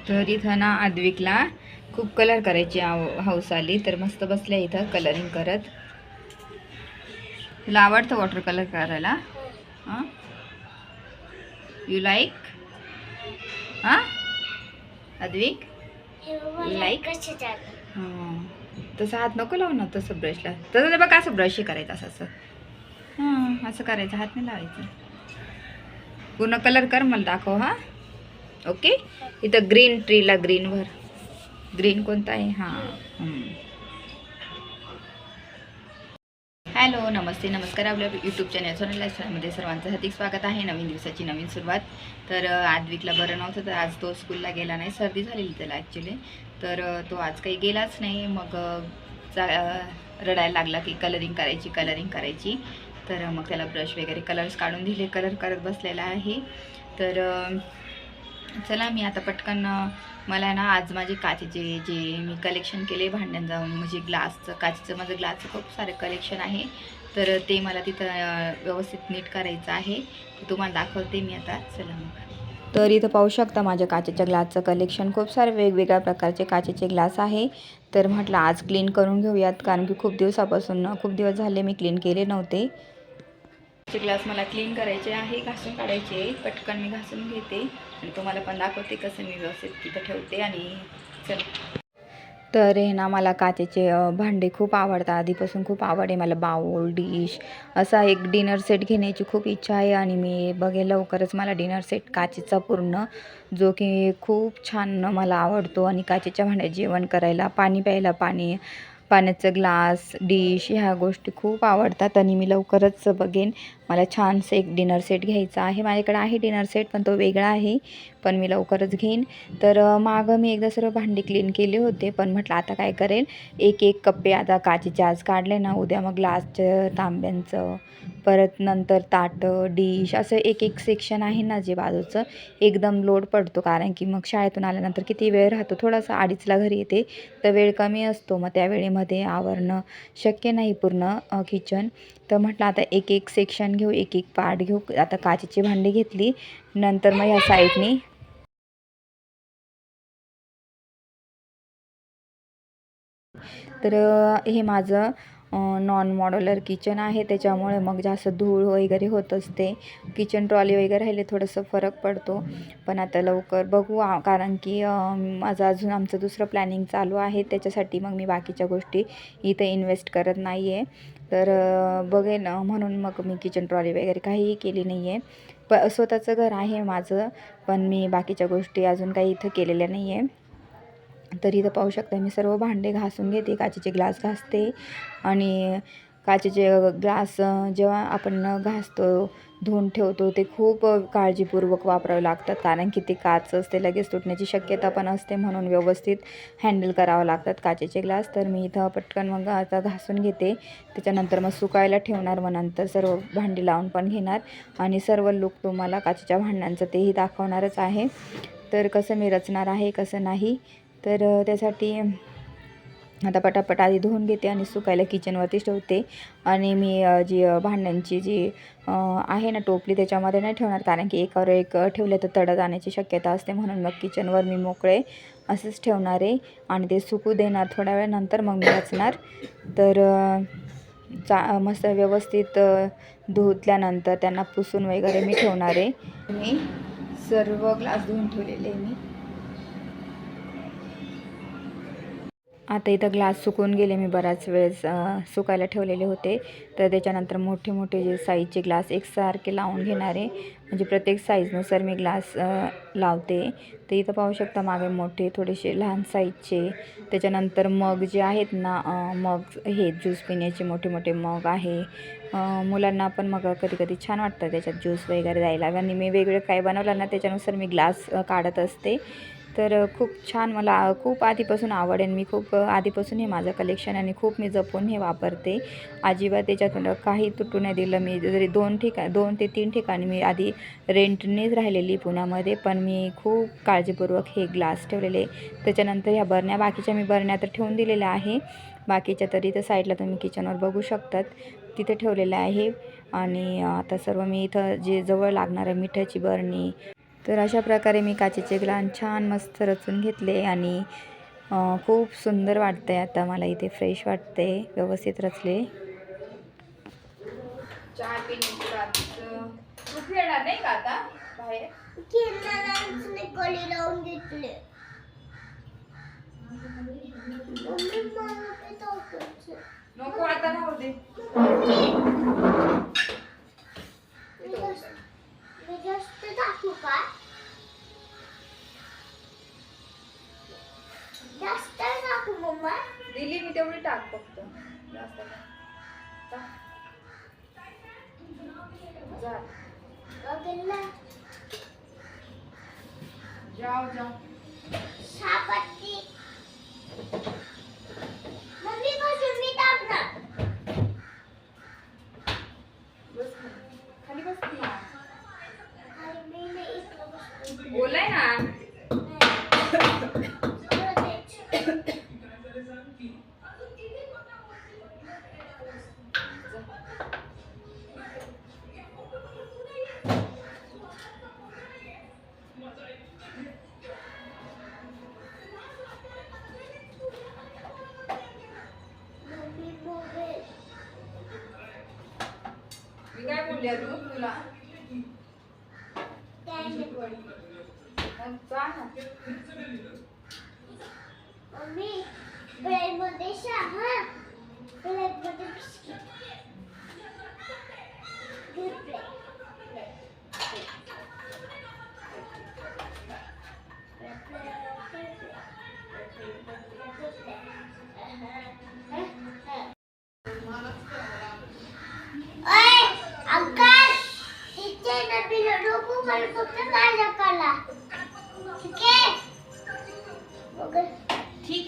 तर इथं ना आद्विकला खूप कलर करायची हौस आली, तर मस्त बसल्या इथं कलरिंग करत. तुला आवडतं वॉटर कलर करायला? हां, यू लाईक? हां आद्विक लाईक? तसं हात नको लावू ना, तसं ब्रशला. तसं बघ, असं ब्रश करायचं असं. हां, असं करायचं, हात नाही लावायचं. पूर्ण कलर कर, मला दाखव. हां, ओके. इथं ग्रीन ट्रीला ग्रीनवर ग्रीन कोणता आहे? हां. हॅलो, नमस्ते, नमस्कार. आपल्या यूट्यूब चॅनल सोनल लाईफस्टाईलमध्ये सर्वांचं हार्दिक स्वागत आहे. नवीन दिवसाची नवीन सुरुवात. तर आद्विकला बरं नव्हतं, तर आज तो स्कूलला गेला नाही. सर्दी झालेली त्याला ॲक्च्युली. तर तो आज काही गेलाच नाही. मग रडायला लागला की कलरिंग करायची. तर मग त्याला ब्रश वगैरे कलर्स काढून दिले, कलर करत बसलेला आहे. तर चला, मी आता पटकन मला ना आज माझे काचेचे जे मी कलेक्शन केले भांड्यांचं, म्हणजे ग्लासचं, काचेचं माझं ग्लासचं खूप सारे कलेक्शन आहे. तर ते मला तिथं व्यवस्थित नीट करायचं आहे. तुम्हाला दाखवते मी आता. चला मग. तर इथं पाहू शकता माझ्या काचेच्या ग्लासचं कलेक्शन. खूप सारे वेगवेगळ्या प्रकारचे काचेचे ग्लास आहे. तर म्हटलं आज क्लीन करून घेऊयात, कारण की खूप दिवस झाले मी क्लीन केले नव्हते. ग्लास मला क्लीन करायचे आहे, घासून काढायचे. पटकन मी घासून घेते आणि तुम्हाला पण दाखवते कसं मी व्यवस्थित तिथं ठेवते. आणि चल, तर हे ना मला काचेचे भांडे खूप आवडतात. आधीपासून खूप आवड आहे मला. बाउल, डिश असा एक डिनर सेट घेण्याची खूप इच्छा आहे. आणि मी बघेल लवकरच मला डिनर सेट काचेचा पूर्ण, जो की खूप छान मला आवडतो. आणि काचेच्या भांड्यात जेवण करायला, पाणी प्यायला, पाण्याचं ग्लास, डिश ह्या गोष्टी खूप आवडतात. आणि मी लवकरच बघेन. मला छानसं एक डिनर सेट घ्यायचा आहे. माझ्याकडे आहे डिनर सेट, पण तो वेगळा आहे. पण मी लवकरच घेईन. तर मागं मी एकदा सर्व भांडी क्लीन केले होते, पण म्हटलं आता काय करेल, एक कप्पे आता काचेचे आज काढले ना, उद्या मग ग्लासचं, तांब्यांचं, परत नंतर ताटं, डिश, असं एक सेक्शन आहे ना जे बाजूचं, एकदम लोड पडतो. कारण की मग शाळेतून आल्यानंतर किती वेळ राहतो, थोडासा 2:30ला घरी येते, तर वेळ कमी असतो. मग त्यावेळेमध्ये आवरणं शक्य नाही पूर्ण किचन. तर म्हटलं आता एक सेक्शन घेऊ, एक पार्ट घेऊ. आता काचेची भांडी घेतली, नंतर मग ह्या साईडनी तर हे माझं नॉन मॉड्युलर किचन आहे. त्याच्यामुळे मग जास्त धूळ वगैरे होत असते. किचन ट्रॉली वगैरे राहिले थोडंसं फरक पडतो. पण आता लवकर बघू, कारण की माझं अजून आमचं दुसरं प्लॅनिंग चालू आहे. त्याच्यासाठी मग मी बाकीच्या गोष्टी इथे इन्व्हेस्ट करत नाही आहे. तर बघेन, म्हणून मग मी किचन ट्रॉली वगैरे काहीही केली नाही आहे. स्वतःचं घर आहे माझं, पण मी बाकीच्या गोष्टी अजून काही इथं केलेल्या नाही आहे. तर इथं पाहू शकता मी सर्व भांडे घासून घेते, काचेचे ग्लास घासते. आणि काचेचे ग्लास जेव्हा आपण घासतो, धुवून ठेवतो, ते खूप काळजीपूर्वक वापरावे लागतात. कारण की ते काच असते, लगेच तुटण्याची शक्यता पण असते, म्हणून व्यवस्थित हँडल करावं लागतात काचेचे ग्लास. तर मी इथं पटकन मग आता घासून घेते. त्याच्यानंतर मग सुकायला ठेवणार. मग नंतर सर्व भांडी लावून पण घेणार. आणि सर्व लूक तुम्हाला काचेच्या भांड्यांचं तेही दाखवणारच आहे. तर कसं मी रचणार आहे, कसं नाही, तर त्यासाठी आता पटापट आधी धुवून घेते आणि सुकायला किचनवरतीच ठेवते. आणि मी जी भांड्यांची जी आहे ना टोपली, त्याच्यामध्ये नाही ठेवणार, कारण की एकावर एक ठेवले तर तडा जाण्याची शक्यता असते. म्हणून मग किचनवर मी मोकळे असंच ठेवणार आहे. आणि ते सुकू देणार थोड्या वेळानंतर, मग मी रचणार. तर मस्त व्यवस्थित धुतल्यानंतर त्यांना पुसून वगैरे मी ठेवणार आहे. मी सर्व ग्लास धुवून ठेवलेले मी. आता इथं ग्लास सुकून गेले, मी बराच वेळेस सुकायला ठेवलेले होते. तर त्याच्यानंतर मोठे मोठे जे साईजचे ग्लास एकसारखे लावून घेणारे, म्हणजे प्रत्येक साईजनुसार मी ग्लास लावते. तर इथं पाहू शकता मागे मोठे, थोडेसे लहान साईजचे. त्याच्यानंतर मग जे आहेत ना, मग हे ज्यूस पिण्याचे मोठे मोठे मग आहे. मुलांना पण मग कधी कधी छान वाटतं त्याच्यात ज्यूस वगैरे द्यायला. आणि मी वेगवेगळं काय बनवलं ना, त्याच्यानुसार मी ग्लास काढत असते. तर खूप छान, मला खूप आधीपासून आवड आहे. मी खूप आधीपासून हे माझं कलेक्शन, आणि खूप मी जपून हे वापरते. अजिबात त्याच्यातून काही तुटू नाही दिलं. मी जरी 2 ते 3 ठिकाणी मी आधी रेंटनेच राहिलेली पुण्यामध्ये, पण मी खूप काळजीपूर्वक हे ग्लास ठेवलेले. त्याच्यानंतर ह्या बरण्या, बाकीच्या मी बरण्या तर ठेवून दिलेल्या आहे. बाकीच्या तरी तर साईडला तुम्ही किचनवर बघू शकतात, तिथे ठेवलेलं आहे. आणि आता सर्व मी इथं जे जवळ लागणार आहे, मिठाची बरणी, तर अशा प्रकारे मी काचेचे ग्लास छान मस्त रचून घेतले आणि खूप सुंदर वाटतंय. आता मला इथे फ्रेश वाटते, व्यवस्थित रचले. चहा तू खेळणार नाही का आता बाहेर? लावून घेतले. नको आता राहू दे. मी जास्त टाकू का? जास्त टाकू मम्मा? दिली मी तेवढी टाक फक्त. जास्त जा. जाओ जाओ. सापत्ती मम्मी बसून मी टाकणार. बस खाली बस ना. अरे मी नाही इकडं बसते. बोलाय ना. मी काय बोलले तू तुला? मम्मी ब्रेड मध्ये चहा, ब्रेड मध्ये बिस्किट. अंकल तिथे नबी नको मला फक्त माझ्या कला. ठीक आहे.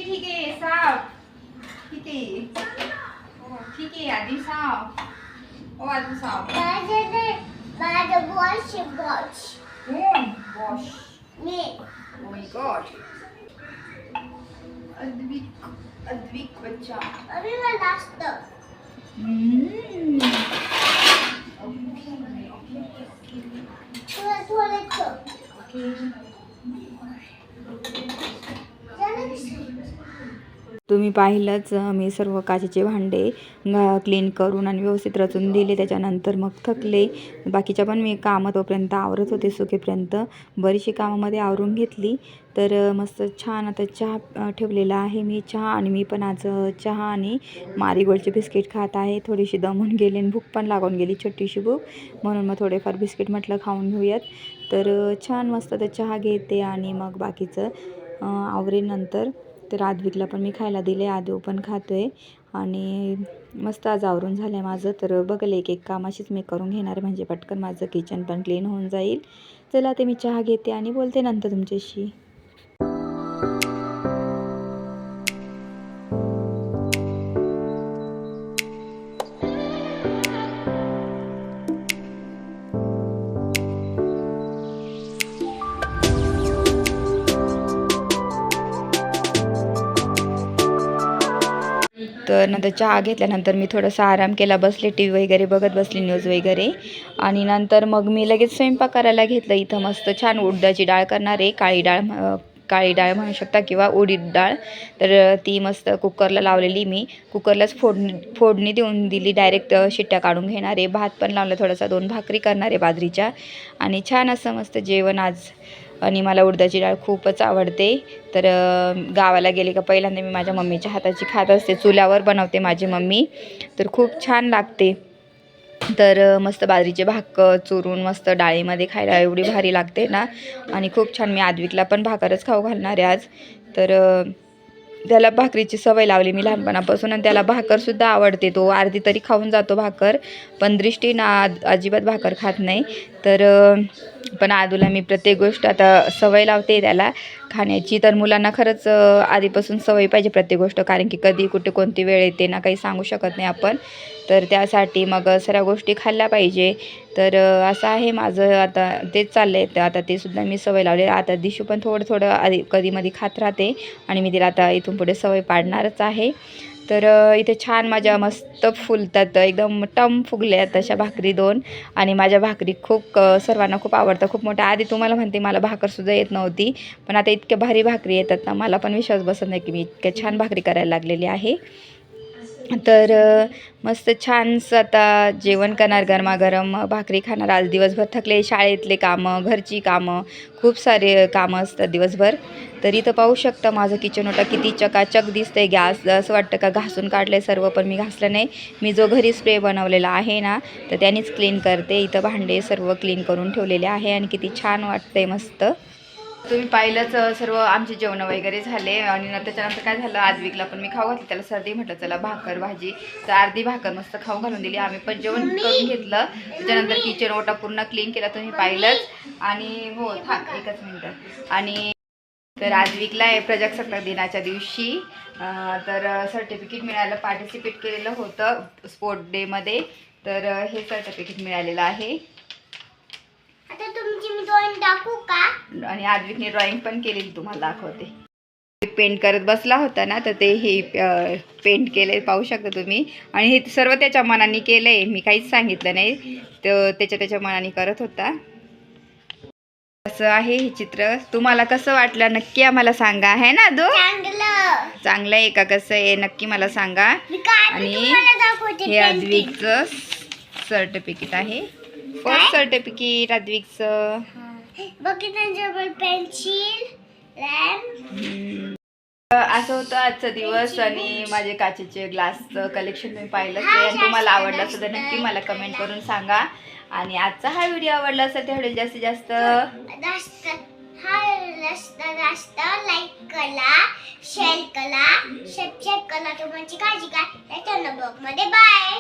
ठीक आहे साफ. ठीक आहे. हो ठीक आहे आधी साफ. हो आधी साफ. माझं बॉश. कोण wash? Me. Oh my God. Advik बच्चा. अभी मला असतं. तुम्ही पाहिलंच मी सर्व काचेचे भांडे क्लीन करून आणि व्यवस्थित रचून दिले. त्याच्यानंतर मग थकले. बाकीच्या पण मी कामं तोपर्यंत आवरत होते. सुखेपर्यंत बरीचशी कामामध्ये आवरून घेतली. तर मस्त छान आता चहा ठेवलेला आहे मी. चहा आणि मी पण आज चहा आणि मारीगोल्डचे बिस्किट खात आहे. थोडीशी दमून गेली आणि भूक पण लागून गेली, छोटीशी भूक, म्हणून मग थोडेफार बिस्किट म्हटलं खाऊन घेऊयात. तर छान मस्त तर चहा घेते आणि मग बाकीचं आवरेन नंतर. तर आद्विकला पण मी खायला दिले, आदू पण खातोय आणि मस्त आज आवरून झालं आहे माझं. तर बघेल एक काम अशीच मी करून घेणार, म्हणजे पटकन माझं किचन पण क्लीन होऊन जाईल. चला ते मी चहा घेते आणि बोलते नंतर तुमच्याशी. तर नंतर चहा घेतल्यानंतर मी थोडासा आराम केला, बसले टी व्ही वगैरे बघत बसली, न्यूज वगैरे. आणि नंतर मग मी लगेच स्वयंपाक करायला घेतलं. इथं मस्त छान उडदाची डाळ करणार आहे, काळी डाळ म्हणू शकता किंवा उडीद डाळ. तर ती मस्त कुकरला लावलेली मी. कुकरलाच फोडणी देऊन दिली, डायरेक्ट शिट्ट्या काढून घेणार आहे. भात पण लावला थोडासा, 2 भाकरी करणार आहे बाजरीच्या. आणि छान असं मस्त जेवण आज. आणि मला उडदाची डाळ खूपच आवडते. तर गावाला गेले का पहिल्यांदा मी माझ्या मम्मीच्या हाताची खात असते. चुल्यावर बनवते माझी मम्मी, तर खूप छान लागते. तर मस्त बाजरीचे भाकर चुरून मस्त डाळीमध्ये खायला एवढी भारी लागते ना. आणि खूप छान. मी आद्विकला पण भाकरच खाऊ घालणार आहे आज. तर त्याला भाकरीची सवय लावली मी लहानपणापासून आणि त्याला भाकरसुद्धा आवडते. तो अर्धी तरी खाऊन जातो भाकर, पण दृष्टीनं अजिबात भाकर खात नाही. तर पण आदूला मी प्रत्येक गोष्ट आता सवय लावते त्याला खाण्याची. तर मुलांना खरंच आधीपासून सवय पाहिजे प्रत्येक गोष्ट, कारण की कधी कुठे कोणती वेळ येते ना, काही सांगू शकत नाही आपण. तर त्यासाठी मग सर्व गोष्टी खाल्ल्या पाहिजे. तर असं आहे माझं, आता तेच चाललं आहे. तर आता ते सुद्धा मी सवय लावली. आता दिशू पण थोडं आधी कधीमधी खात राहते आणि मी तिला आता इथून पुढे सवय पाडणारच आहे. तर इथे छान माझ्या मस्त फुलतात, एकदम टम फुगल्या तशा भाकरी 2. आणि माझ्या भाकरी खूप सर्वांना खूप आवडतं, खूप मोठ्या. आधी तुम्हाला म्हणते मला भाकरसुद्धा येत नव्हती, पण आता इतक्या भारी भाकरी येतात ना, मला पण विश्वास बसत नाही की मी इतक्या छान भाकरी करायला लागलेली आहे. तर मस्त छानसं आता जेवण करणार, गरमागरम भाकरी खाणार. आज दिवसभर थकले, शाळेतले कामं, घरची कामं, खूप सारे कामं असतात दिवसभर. तर इथं पाहू शकता माझं किचन ओटा किती चकाचक दिसतंय. गॅस असं वाटतं का घासून काढलं सर्व, पण मी घासलं नाही. मी जो घरी स्प्रे बनवलेला आहे ना, तर त्यानेच क्लीन करते. इथं भांडे सर्व क्लीन करून ठेवलेले आहे आणि किती छान वाटतंय मस्त. तुम्ही पाहिलंच सर्व आमचे जेवण वगैरे झाले. आणि त्याच्यानंतर काय झालं, आद्विकला पण मी खाऊ घातली, त्याला सर्दी, म्हटलं चला भाकर भाजी, तर अर्धी भाकर मस्त खाऊ घालून दिली. आम्ही पण जेवण करून घेतलं. त्याच्यानंतर किचन ओटा पूर्ण क्लीन केला, तुम्ही पाहिलंच. आणि हो एकच मिनटं. आणि तर आद्विकला आहे प्रजासत्ताक दिनाच्या दिवशी तर सर्टिफिकेट मिळालं, पार्टिसिपेट केलेलं होतं स्पोर्ट डेमध्ये, तर हे सर्टिफिकेट मिळालेलं आहे. आता तुमची मी ड्रॉइंग दाखवू का? आणि आद्विकने ड्रॉइंग पण केलेली, तुम्हाला दाखवते. पेंट करत बसला होता ना, तर ते हे पेंट केले पाहू शकता तुम्ही. आणि हे सर्व त्याच्या मनाने केलंय, मी काहीच सांगितलं नाही, तर त्याच्या मनाने करत होता. असं आहे हे चित्र. तुम्हाला कसं वाटलं नक्की आम्हाला सांगा, आहे ना दो? चांगलं आहे का, कसं आहे नक्की मला सांगा. आणि हे आद्विकचं सर्टिफिकेट आहे, फर्स्ट सर्टिफिकेट आद्विकचं. बघितलं पेन्सिल असं होतं आजचा दिवस. आणि माझे काचेचे ग्लासचं कलेक्शन तुम्ही पाहिलंच आहे. आणि तुम्हाला आवडलं असेल तर नक्की मला कमेंट करून सांगा. आणि आजचा हा व्हिडिओ आवडला असेल तर जास्तीत जास्त लाईक करा, शेअर करा, सबस्क्राईब करा. तुमची काळजी घ्या. मध्ये बाय.